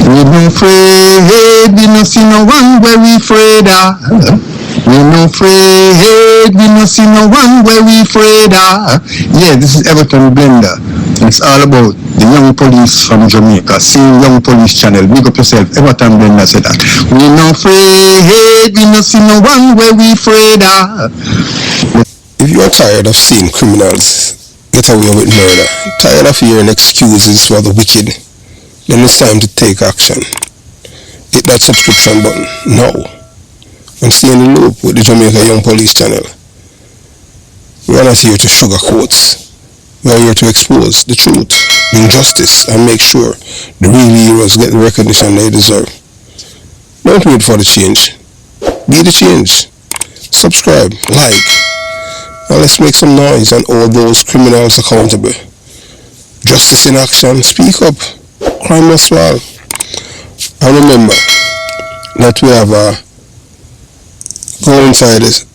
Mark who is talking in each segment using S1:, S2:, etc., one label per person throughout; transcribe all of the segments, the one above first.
S1: We no afraid, we no see no one where we afraid of. We no afraid, we no see no one where we afraid of. Yeah, this is Everton Blender. It's all about the young police from Jamaica. See Young Police Channel. Big up yourself. Everton Blender said that. We no afraid, we no see no one where we afraid of.
S2: If you are tired of seeing criminals get away with murder, tired of hearing excuses for the wicked, then it's time to take action. Hit that subscription button now and stay in the loop with the Jamaica Young Police Channel. We are not here to sugarcoat. We are here to expose the truth, bring justice, and make sure the real heroes get the recognition they deserve. Don't wait for the change. Be the change. Subscribe, like, and let's make some noise and hold those criminals accountable. Justice in action. Speak up. Crime must fall. And remember that we have go inside this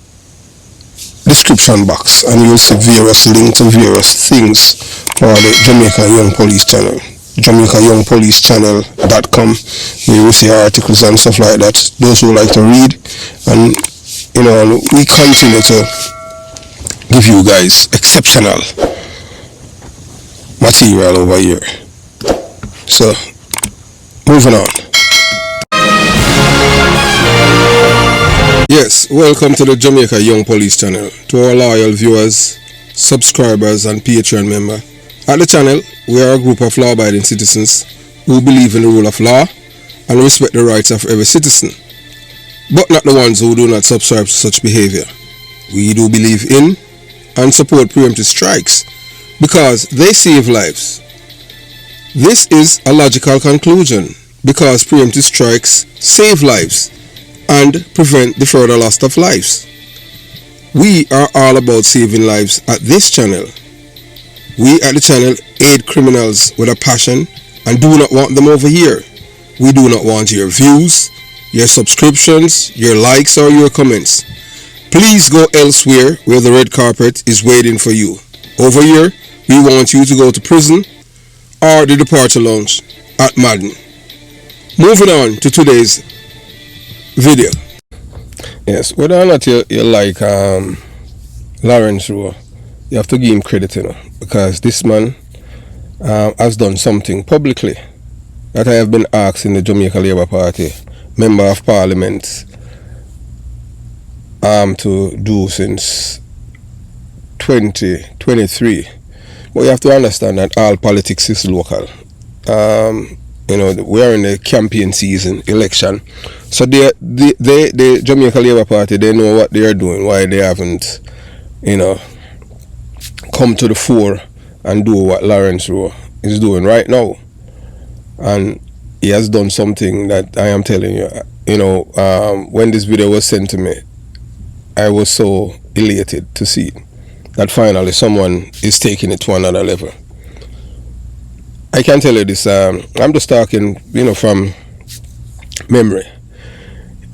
S2: description box and you'll see various links to various things for the Jamaica Young Police Channel. JamaicaYoungPoliceChannel.com, where you will see articles and stuff like that. Those who like to read, and we continue to give you guys exceptional material over here. So, moving on. Yes, welcome to the Jamaica Young Police Channel. To our loyal viewers, subscribers and Patreon members. At the channel, we are a group of law-abiding citizens who believe in the rule of law and respect the rights of every citizen, but not the ones who do not subscribe to such behavior. We do believe in and support preemptive strikes because they save lives. This is a logical conclusion because preemptive strikes save lives and prevent the further loss of lives. We are all about saving lives at this channel. We at the channel aid criminals with a passion and do not want them over here. We do not want your views, your subscriptions, your likes or your comments. Please go elsewhere where the red carpet is waiting for you. Over here, we want you to go to prison or the departure lounge at Madden. Moving on to today's video. Yes, whether or not you like Lawrence Rowe, you have to give him credit, because this man has done something publicly that I have been asked in the Jamaica Labour Party Member of Parliament to do since 2023. But you have to understand that all politics is local. We are in the campaign season, election. So the Jamaica Labour Party, they know what they are doing, why they haven't, come to the fore and do what Lawrence Rowe is doing right now. And he has done something that I am telling you, when this video was sent to me, I was so elated to see that finally someone is taking it to another level. I can tell you this, I'm just talking, from memory.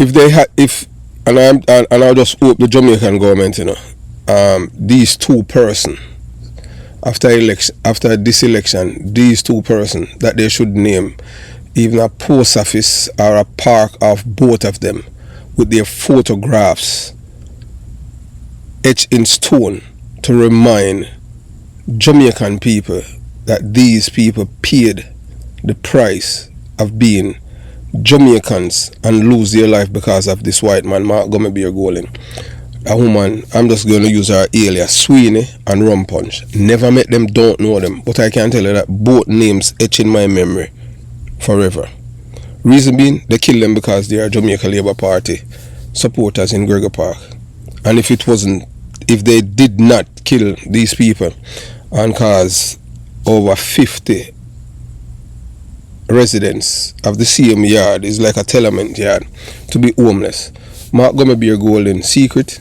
S2: I'll just hope the Jamaican government, these two persons, after this election, these two persons that they should name, even a post office or a park of both of them with their photographs etched in stone to remind Jamaican people that these people paid the price of being Jamaicans and lose their life because of this white man, Mark Gummerbeer Golding. A woman, I'm just going to use her alias, Sweeney and Rum Punch. Never met them, don't know them, but I can tell you that both names etch in my memory forever. Reason being, they killed them because they are Jamaica Labour Party supporters in Gregor Park. And if they did not kill these people and cause over 50 residents of the same yard, is like a tenement yard, to be homeless, Mark Gummerbeer Golding secret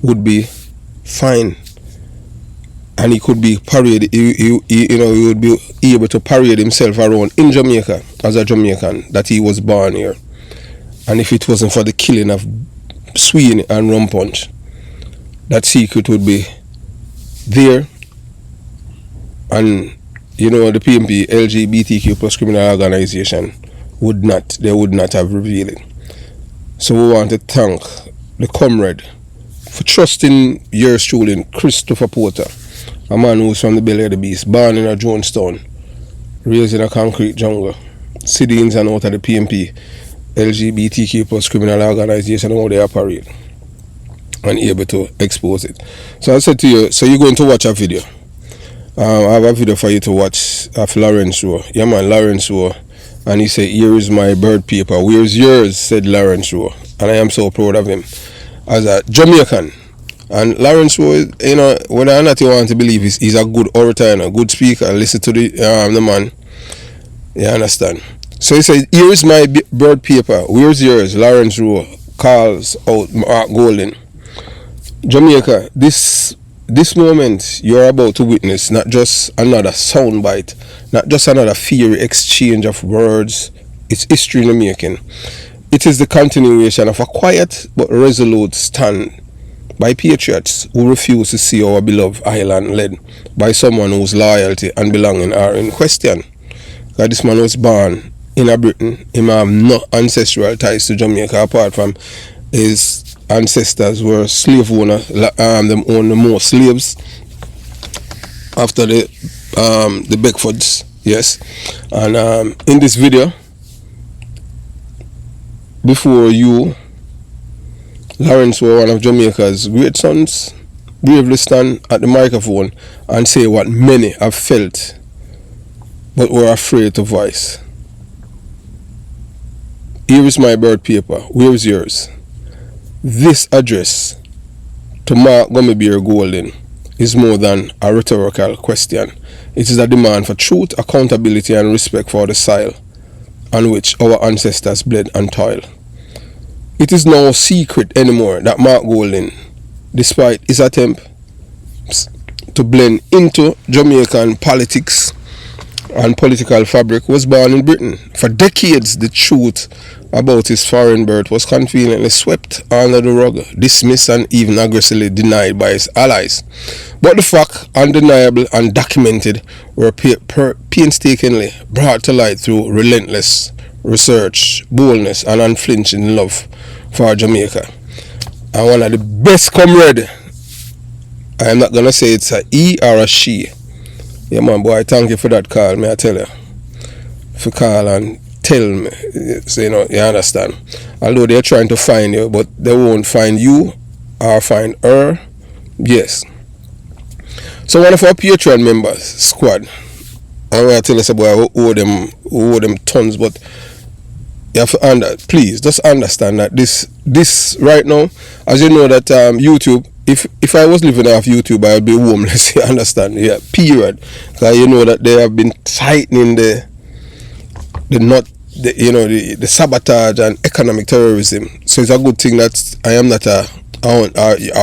S2: would be fine, and he could be paraded. He would be able to parade himself around in Jamaica as a Jamaican, that he was born here. And if it wasn't for the killing of Sweeney and Rum Punch, that secret would be there. And the PMP LGBTQ plus criminal organization would not have revealed it. So we want to thank the comrade for trusting yours truly, Christopher Porter, a man who's from the belly of the beast, born in a Jonestown, raised in a concrete jungle, city ins and out of the PMP, LGBTQ plus criminal organization, how they operate, and able to expose it. So I said to you, so you're going to watch a video. I have a video for you to watch of Lawrence Rowe. Yeah man, Lawrence Rowe. And he said, here is my bird paper. Where's yours? Said Lawrence Rowe. And I am so proud of him as a Jamaican. And Lawrence Rowe, you know, whether or not you want to believe, he's a good orator and a good speaker. Listen to the man. You understand? So he said, here is my bird paper. Where's yours? Lawrence Rowe calls out Mark Golden. Jamaica, this moment you're about to witness not just another soundbite, not just another fiery exchange of words. It's history in the making. It is the continuation of a quiet but resolute stand by patriots who refuse to see our beloved island led by someone whose loyalty and belonging are in question. Because this man was born in a Britain, he have no ancestral ties to Jamaica apart from his ancestors were slave owners. Them owned the most slaves after the Beckfords, yes. And in this video, before you, Lawrence Rowe, one of Jamaica's great sons, bravely stand at the microphone and say what many have felt but were afraid to voice. Here is my bird paper. Where is yours? This address to Mark Gummibear Golden is more than a rhetorical question. It is a demand for truth, accountability, and respect for the soil on which our ancestors bled and toiled. It is no secret anymore that Mark Golden, despite his attempts to blend into Jamaican politics and political fabric, was born in Britain. For decades, the truth about his foreign birth was conveniently swept under the rug, dismissed, and even aggressively denied by his allies. But the fact, undeniable and documented, were painstakingly brought to light through relentless research, boldness, and unflinching love for Jamaica. And one of the best comrade, I am not going to say it's a he or a she. Yeah man, boy, thank you for that call, may I tell you. For call and tell me, so you know, you understand. Although they're trying to find you, but they won't find you or find her. Yes. So one of our Patreon members, squad, I'm going to tell us about who owe them tons, but you have to please just understand that this right now, as you know that YouTube, if I was living off YouTube, I would be homeless. You understand? Yeah, period. Because you know that they have been tightening the sabotage and economic terrorism. So it's a good thing that I am not a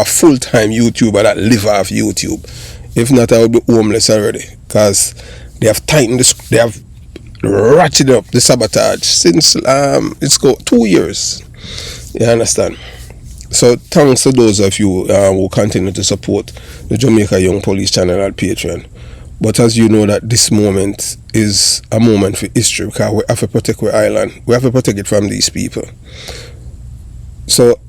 S2: full-time YouTuber that live off YouTube. If not, I would be homeless already. Because they have tightened they have ratcheted up the sabotage since it's got 2 years. You understand? So thanks to those of you who continue to support the Jamaica Young Police channel at Patreon. But as you know that this moment is a moment for history because we have to protect our island. We have to protect it from these people. So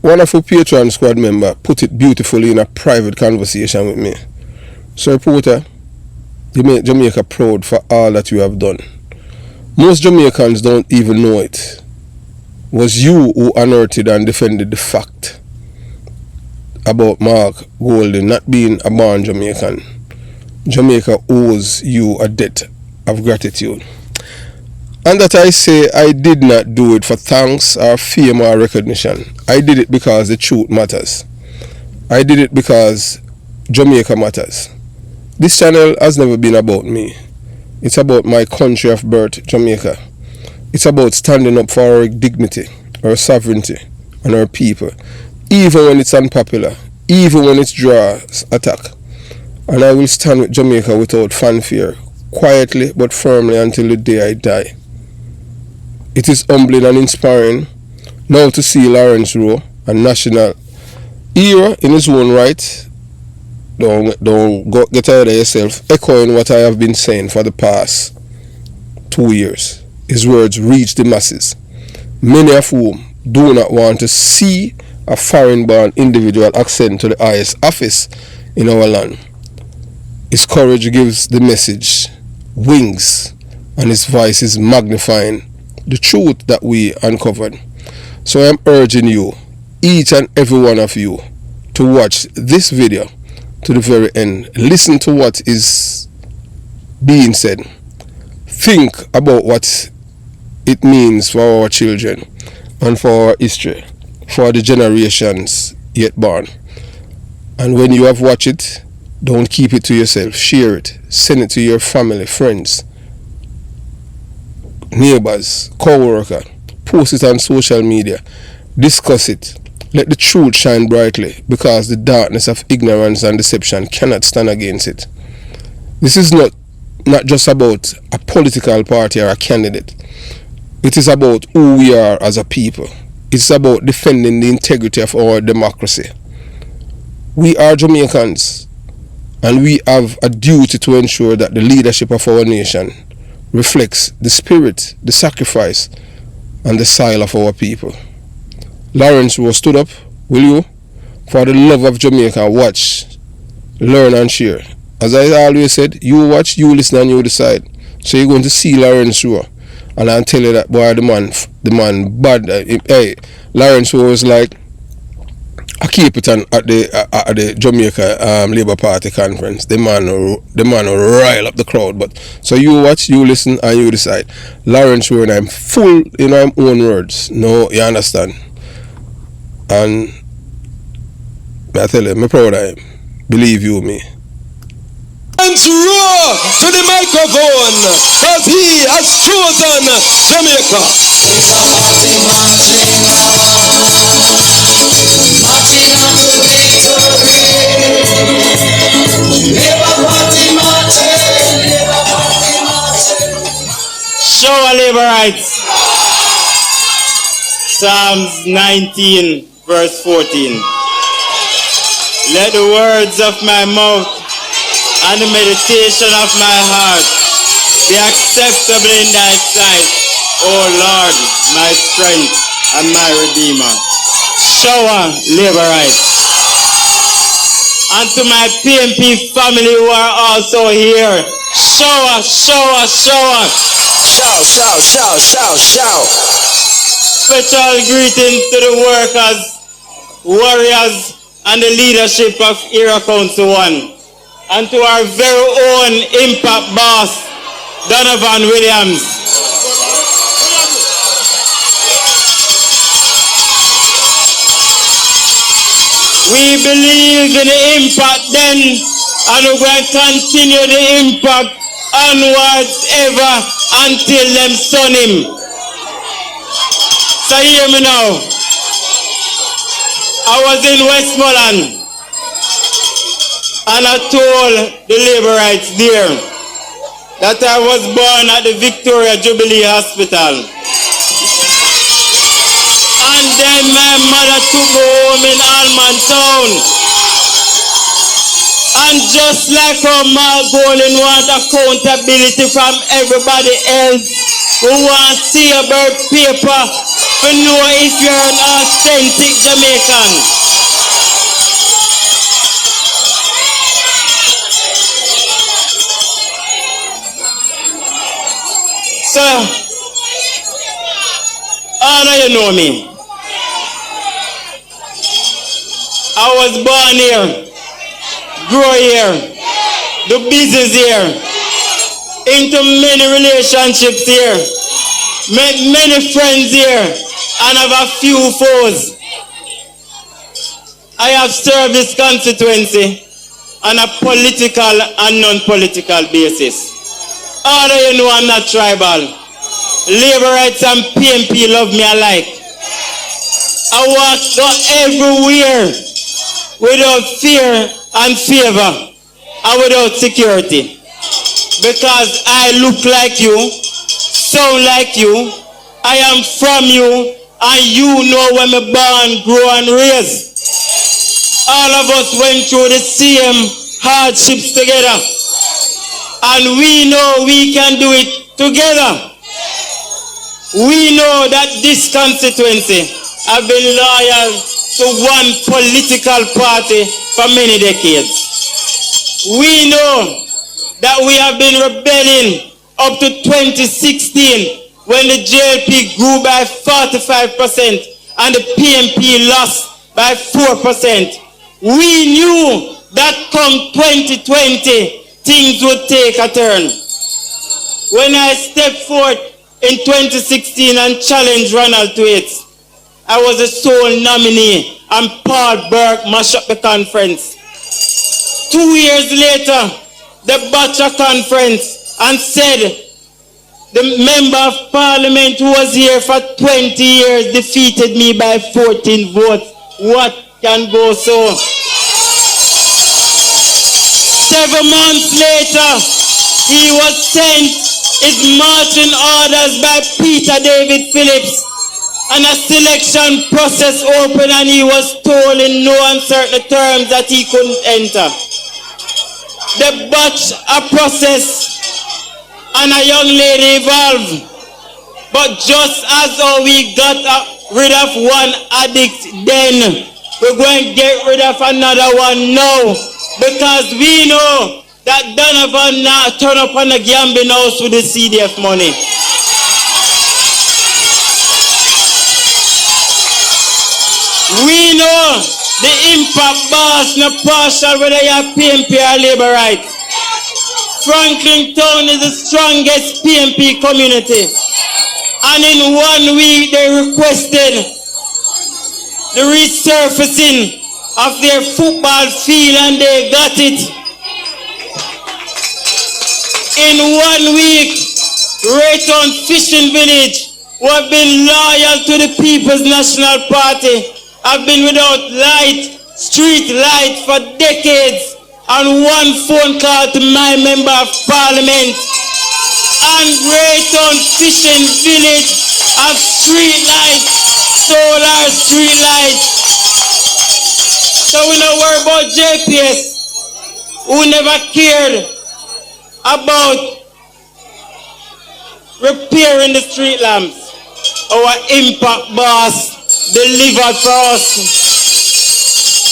S2: one of our Patreon squad member put it beautifully in a private conversation with me. So reporter, you make Jamaica proud for all that you have done. Most Jamaicans don't even know it. Was you who unearthed and defended the fact about Mark Golden not being a born Jamaican. Jamaica owes you a debt of gratitude. And that I say I did not do it for thanks or fame or recognition. I did it because the truth matters. I did it because Jamaica matters. This channel has never been about me. It's about my country of birth, Jamaica. It's about standing up for our dignity, our sovereignty, and our people, even when it's unpopular, even when it draws attack. And I will stand with Jamaica without fanfare, quietly but firmly until the day I die. It is humbling and inspiring now to see Lawrence Rowe, a national hero in his own right. Don't go get out of yourself, echoing what I have been saying for the past 2 years. his words reach the masses, many of whom do not want to see a foreign-born individual ascend to the highest office in our land. His courage gives the message wings, and his voice is magnifying the truth that we uncovered. So I am urging you, each and every one of you, to watch this video to the very end. Listen to what is being said. Think about what it means for our children and for our history, for the generations yet born. And when you have watched it, don't keep it to yourself. Share it. Send it to your family, friends, neighbors, co-worker. Post it on social media. Discuss it. Let the truth shine brightly, because the darkness of ignorance and deception cannot stand against it. This is not just about a political party or a candidate. It is about who we are as a people. It's about defending the integrity of our democracy. We are Jamaicans, and we have a duty to ensure that the leadership of our nation reflects the spirit, the sacrifice, and the soil of our people. Lawrence Rowe stood up. Will you? For the love of Jamaica, watch, learn, and share. As I always said, you watch, you listen, and you decide. So you're going to see Lawrence Rowe, and I'll tell you that, boy, the man bad. Hey, Lawrence Rowe was like, I keep it on at the Jamaica Labour Party conference. The man will rile up the crowd. But so you watch, you listen, and you decide. Lawrence Rowe, and I'm full in my own words. No, you understand. And I tell you, I'm proud of him. Believe you me.
S3: Lawrence Rowe to the microphone, because he has chosen Jamaica.
S4: Show our labor rights. Psalms 19 verse 14. Let the words of my mouth and the meditation of my heart be acceptable in thy sight, O Lord, my strength and my redeemer. Shower labor rights. And to my PMP family who are also here, shower. Shout. Special greetings to the workers, warriors, and the leadership of Era Council 1. And to our very own impact boss, Donovan Williams. We believe in the impact then, and we're going to continue the impact onwards ever until them son him. So hear me now. I was in Westmoreland, and I told the labor rights there that I was born at the Victoria Jubilee Hospital. And then my mother took me home in Almond Town. And just like how Mark Golden wants accountability from everybody else who wants to see a birth paper to know if you're an authentic Jamaican. So, how do you know me? I was born here, grew here, do business here, into many relationships here, met many friends here, and have a few foes. I have served this constituency on a political and non-political basis. How do you know I'm not tribal? Labor rights and PMP love me alike. I walk everywhere without fear and favor and without security. Because I look like you, sound like you, I am from you, and you know when me born, grow, and raised. All of us went through the same hardships together. And we know we can do it together. We know that this constituency have been loyal to one political party for many decades. We know that we have been rebelling up to 2016 when the JLP grew by 45% and the PMP lost by 4%. We knew that come 2020, things would take a turn. When I stepped forth in 2016 and challenged Ronald to it, I was the sole nominee and Paul Burke mashed up the conference. 2 years later, the Butcher conference and said the member of parliament who was here for 20 years defeated me by 14 votes. What can go so? 7 months later, he was sent his marching orders by Peter David Phillips, and a selection process opened, and he was told in no uncertain terms that he couldn't enter. The batch a process and a young lady evolved, but just as how we got rid of one addict then, we're going to get rid of another one now, because we know that Donovan now turn up on the gambling house with the CDF money. We know the impact boss no partial whether you're PMP or Labour right. Franklin Town is the strongest PMP community, and in 1 week they requested the resurfacing of their football field and they got it. In 1 week, Rayton Fishing Village, who have been loyal to the People's National Party, have been without light, street light for decades, and one phone call to my member of parliament, and Rayton Fishing Village have street lights, solar street lights. So we don't worry about JPS, who never cared about repairing the street lamps. Our impact boss delivered for us.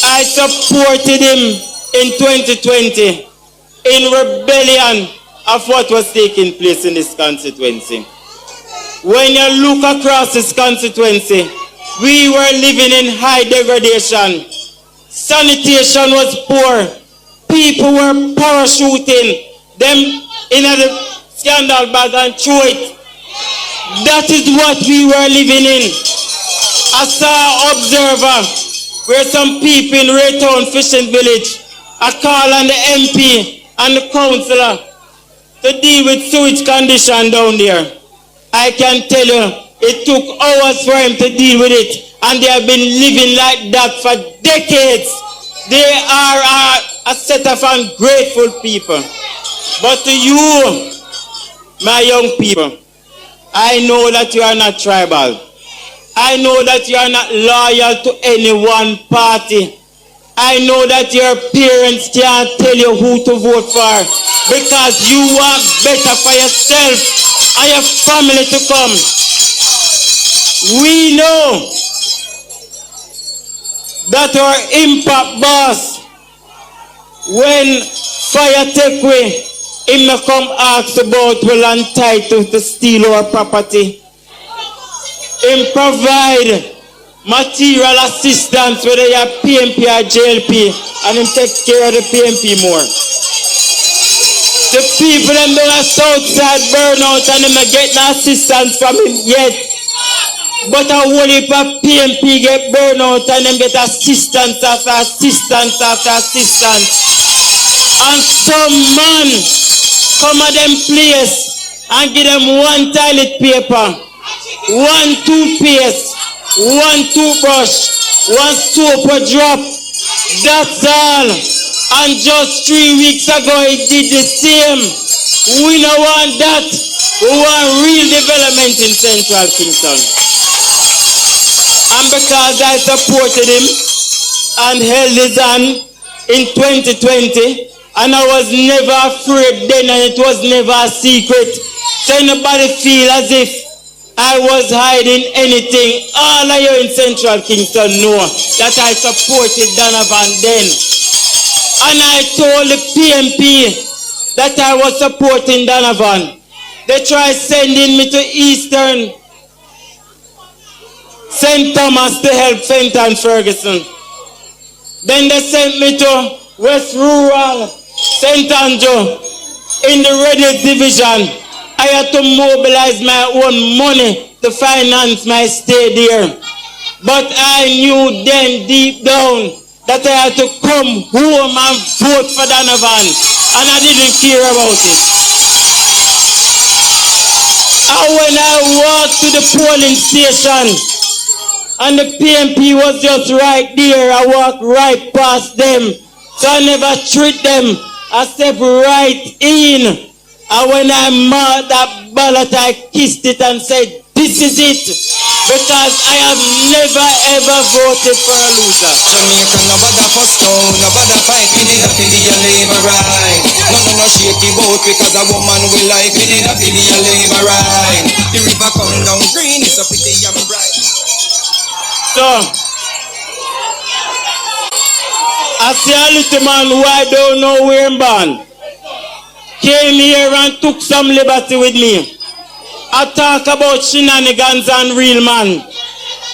S4: I supported him in 2020 in rebellion of what was taking place in this constituency. When you look across this constituency, we were living in high degradation. Sanitation was poor. People were parachuting them in the scandal bag and throw it. That is what we were living in. I saw an observer where some people in Raytown Fishing Village are call on the MP and the councillor to deal with sewage condition down there. I can tell you, it took hours for him to deal with it, and they have been living like that for decades. They are a set of ungrateful people. But to you, my young people, I know that you are not tribal. I know that you are not loyal to any one party. I know that your parents can't tell you who to vote for because you want better for yourself and your family to come. We know that our impact boss, when fire take away, he may come ask about will entitled to steal our property. He provide material assistance whether you are PMP or JLP, and him take care of the PMP more. The people them down the south side burn out and them get no assistance from him yet. But a whole heap of PMP get burn out and them get assistance after assistance after assistance. And some man come at them place and give them one toilet paper, one toothpaste, one toothbrush, one soap or drop. That's all. And just 3 weeks ago it did the same. We don't want that. We want real development in Central Kingston. And because I supported him and held his hand in 2020, and I was never afraid then, and it was never a secret. So nobody feel as if I was hiding anything. All of you in Central Kingston know that I supported Donovan then. And I told the PMP that I was supporting Donovan. They tried sending me to Eastern St. Thomas to help Fenton Ferguson. Then they sent me to West Rural St. Andrew in the Ready Division. I had to mobilize my own money to finance my stay there. But I knew then deep down that I had to come home and vote for Donovan. And I didn't care about it. And when I walked to the polling station and the PMP was just right there, I walked right past them. So I never treat them. I stepped right in. And when I marked that ballot, I kissed it and said, this is it. Because I have never ever voted for a loser.
S5: Jamaica, nobody for stone, nobody fight, we need a feel your labor right. No shaky boat because a woman will like, we need a feel your labor right. The river come down green, it's a pretty and bright.
S4: So, I see a little man who I don't know where I'm born. Came here and took some liberty with me. I talk about shenanigans and real man.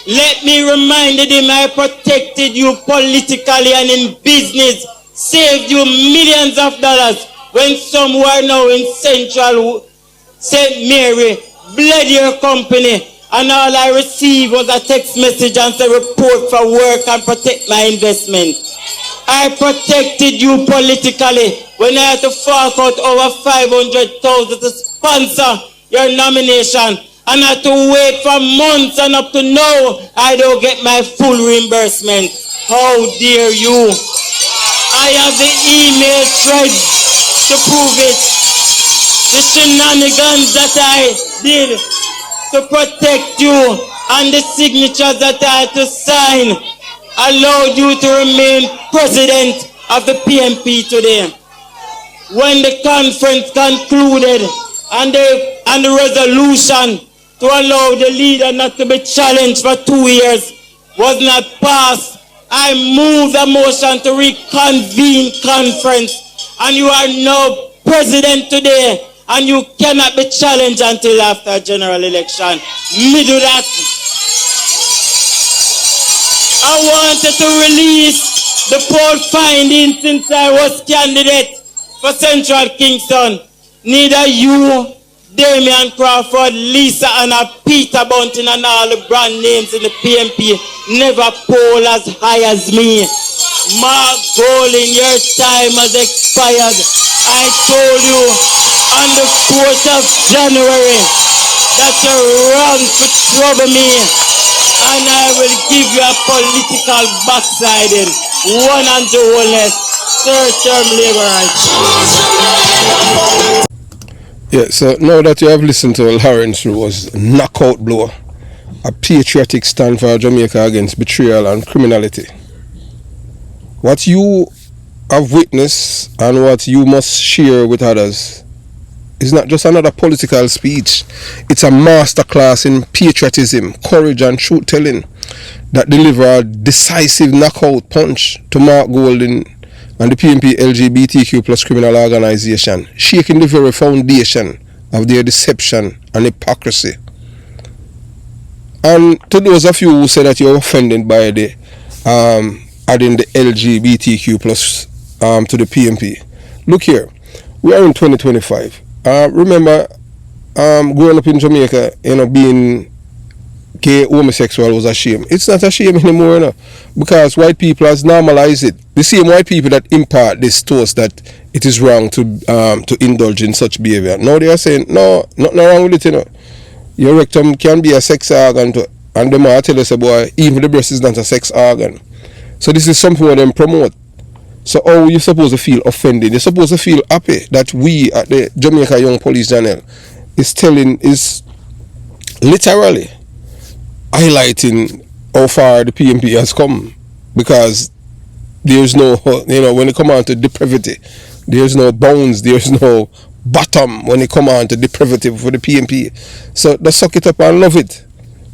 S4: Let me remind him I protected you politically and in business, saved you millions of dollars when some who are now in Central St. Mary bled your company, and all I received was a text message and a report for work and protect my investment. I protected you politically when I had to fork out over $500,000 to sponsor your nomination, and I had to wait for months, and up to now I don't get my full reimbursement. How dare you? I have the email thread to prove it. The shenanigans that I did to protect you and the signatures that I had to sign allowed you to remain president of the PMP today. When the conference concluded and the resolution to allow the leader not to be challenged for 2 years was not passed, I moved a motion to reconvene conference, and you are now president today, and you cannot be challenged until after general election. Me do that. I wanted to release the poll findings since I was candidate for Central Kingston. Neither you, Damian Crawford, Lisa Anna, Peter Bunting, and all the brand names in the PMP never poll as high as me. Mark Golding, your time has expired. I told you on the 4th of January that you're wrong to trouble me, and I will give you a political backsliding. One and the less, third-term labor rights.
S2: Yeah, so now that you have listened to Lawrence Rowe's knockout blow, a patriotic stand for Jamaica against betrayal and criminality. What you have witnessed and what you must share with others is not just another political speech. It's a masterclass in patriotism, courage and truth-telling that deliver a decisive knockout punch to Mark Golding and the PMP LGBTQ plus criminal organization, shaking the very foundation of their deception and hypocrisy. And to those of you who say that you're offended by the adding the LGBTQ plus to the PMP, look here, we are in 2025. Remember, growing up in Jamaica, being gay, homosexual was a shame. It's not a shame anymore, because white people has normalized it. The same white people that impart this to us that it is wrong to indulge in such behavior. Now they are saying, no, nothing wrong with it, Your rectum can be a sex organ, and the man tell us, boy, even the breast is not a sex organ. So this is something that them promote. So how are you supposed to feel offended? You're supposed to feel happy that we at the Jamaica Young Police Channel is literally highlighting how far the PMP has come, because there's no, when it comes out to depravity, there's no bounds, there's no bottom when it come on to deprivative for the PMP. So just suck it up and love it.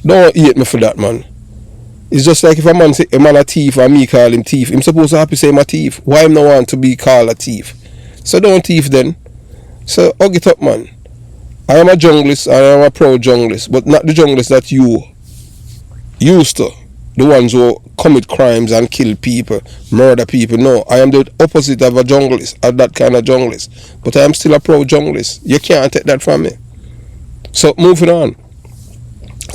S2: Don't hate me for that, man. It's just like if a man say a man a thief and me call him thief, him supposed to happy say him a thief. Why him no want to be called a thief? So don't thief then. So hug it up, man. I am a junglist and I am a proud junglist, but not the junglist that you used to. The ones who commit crimes and kill people, murder people. No, I am the opposite of a junglist, of that kind of junglist. But I am still a proud junglist. You can't take that from me. So moving on.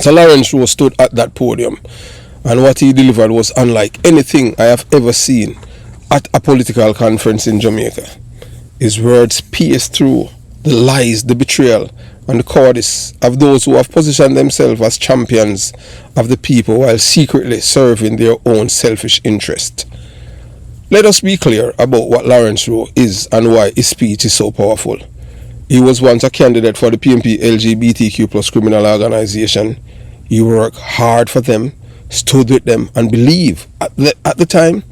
S2: So Lawrence Rowe stood at that podium, and what he delivered was unlike anything I have ever seen at a political conference in Jamaica. His words pierced through the lies, the betrayal, and the cowardice of those who have positioned themselves as champions of the people while secretly serving their own selfish interest. Let us be clear about what Lawrence Rowe is and why his speech is so powerful. He was once a candidate for the PMP LGBTQ plus criminal organization. He worked hard for them, stood with them, and believed at the time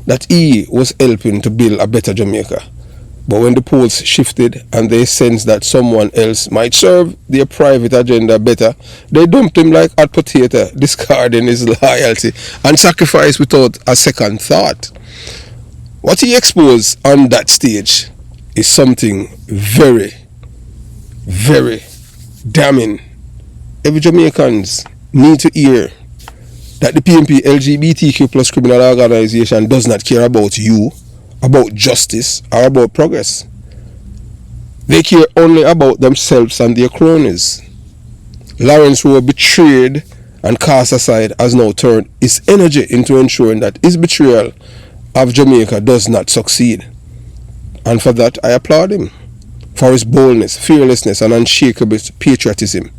S2: that he was helping to build a better Jamaica. But when the polls shifted and they sensed that someone else might serve their private agenda better, they dumped him like hot potato, discarding his loyalty and sacrifice without a second thought. What he exposed on that stage is something very, very damning. Every Jamaicans need to hear that the PMP LGBTQ plus criminal organization does not care about you, about justice, or about progress. They care only about themselves and their cronies. Lawrence Rowe, betrayed and cast aside, has now turned his energy into ensuring that his betrayal of Jamaica does not succeed. And for that, I applaud him. For his boldness, fearlessness, and unshakable patriotism.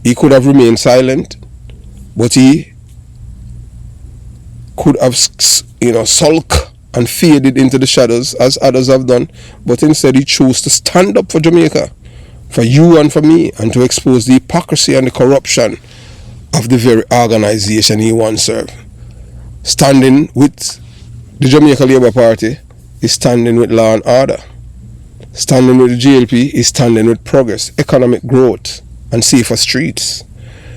S2: He could have remained silent, but he could have, sulk and faded into the shadows as others have done, but instead he chose to stand up for Jamaica, for you and for me, and to expose the hypocrisy and the corruption of the very organization he once served. Standing with the Jamaica Labour Party is standing with law and order. Standing with the JLP is standing with progress, economic growth, and safer streets.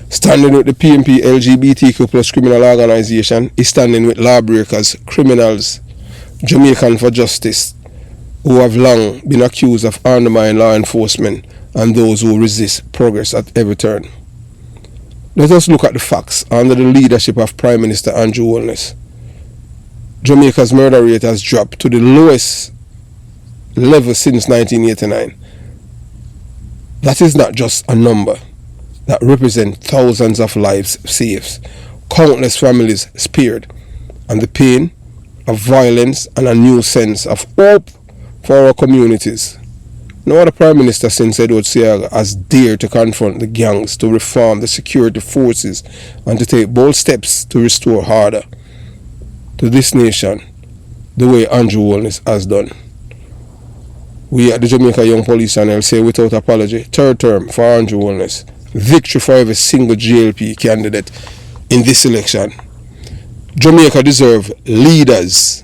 S2: Standing with the PMP LGBTQ plus criminal organization is standing with lawbreakers, criminals, Jamaican for justice, who have long been accused of undermining law enforcement, and those who resist progress at every turn. Let us look at the facts. Under the leadership of Prime Minister Andrew Holness, Jamaica's murder rate has dropped to the lowest level since 1989. That is not just a number. That represents thousands of lives saved, countless families spared, and the pain of violence and a new sense of hope for our communities. No other Prime Minister since Edward Seaga has dared to confront the gangs, to reform the security forces, and to take bold steps to restore order to this nation the way Andrew Holness has done. We at the Jamaica Young Police Channel say without apology, third term for Andrew Holness. Victory for every single JLP candidate in this election. Jamaica deserves leaders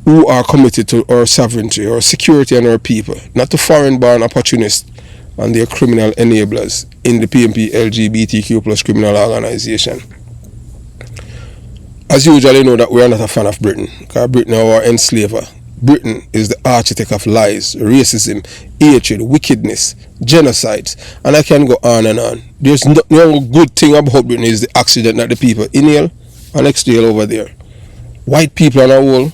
S2: who are committed to our sovereignty, our security, and our people, not to foreign-born opportunists and their criminal enablers in the PMP LGBTQ plus criminal organization. As usual, you know that we are not a fan of Britain, because Britain is our enslaver. Britain is the architect of lies, racism, hatred, wickedness, genocides, and I can go on and on. There's no good thing about Britain is the accident that the people inhale and exhale over there. White people on a whole,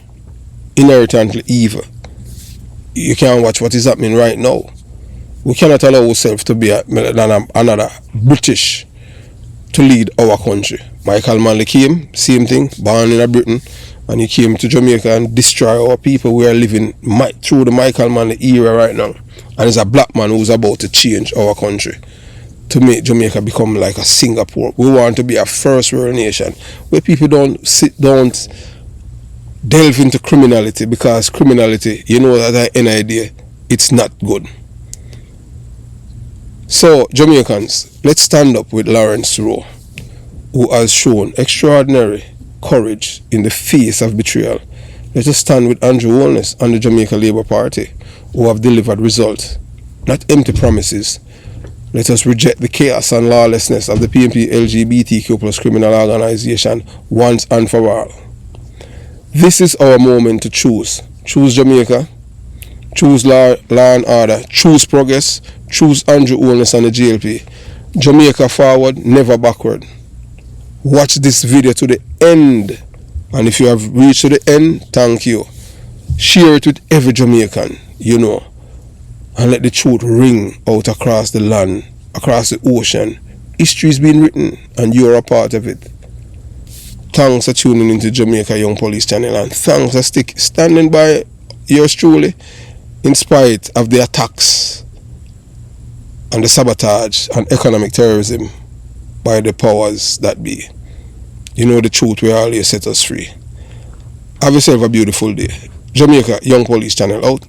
S2: inherently evil. You can't watch what is happening right now. We cannot allow ourselves to be another British to lead our country. Michael Manley came, same thing, born in Britain, and he came to Jamaica and destroy our people. We are living through the Michael Manley era right now. And it's a black man who's about to change our country to make Jamaica become like a Singapore. We want to be a first world nation where people don't delve into criminality, because criminality, you know that at any idea, it's not good. So, Jamaicans, let's stand up with Lawrence Rowe, who has shown extraordinary courage in the face of betrayal. Let us stand with Andrew Holness and the Jamaica Labour Party, who have delivered results, not empty promises. Let us reject the chaos and lawlessness of the PNP LGBTQ plus criminal organization once and for all. This is our moment to choose. Choose Jamaica, choose law and order, choose progress, choose Andrew Holness and the GLP. Jamaica forward, never backward. Watch this video to the end, and if you have reached to the end, thank you. Share it with every Jamaican you know, and let the truth ring out across the land, across the ocean. History is being written, and you're a part of it. Thanks for tuning into Jamaica Young Police Channel, and thanks for standing by yours truly in spite of the attacks and the sabotage and economic terrorism by the powers that be. You know the truth will always set us free. Have yourself a beautiful day. Jamaica Young Police Channel out.